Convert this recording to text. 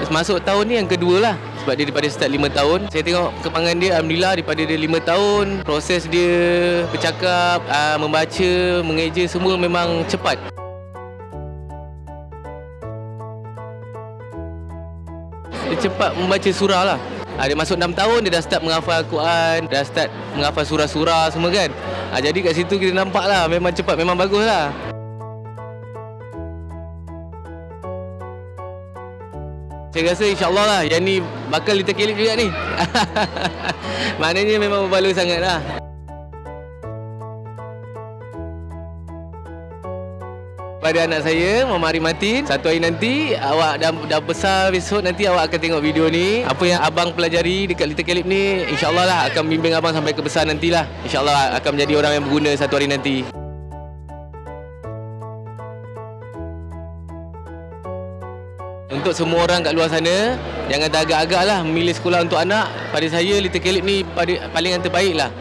Masuk tahun ni yang kedua lah. Sebab dia daripada start 5 tahun. Saya tengok perkembangan dia, alhamdulillah, daripada dia 5 tahun, proses dia bercakap, membaca, mengeja, semua memang cepat. Dia cepat membaca surah lah. Dia masuk 6 tahun, dia dah start menghafal Al-Quran, dah start menghafal surah-surah semua kan. Jadi kat situ kita nampak lah, memang cepat, memang bagus lah. Saya rasa insyaAllah lah, yang ni bakal Little Caleb juga ni. Maknanya memang berbaloi sangat lah. Pada anak saya, Muhammad Arif Matin, satu hari nanti awak dah besar, besok nanti awak akan tengok video ni. Apa yang abang pelajari dekat Little Caleb ni, insyaAllah lah akan bimbing abang sampai ke besar nantilah. InsyaAllah akan menjadi orang yang berguna satu hari nanti. Untuk semua orang kat luar sana, jangan teragak-agak lah memilih sekolah untuk anak. Pada saya, Little Caleb ni paling yang terbaik lah.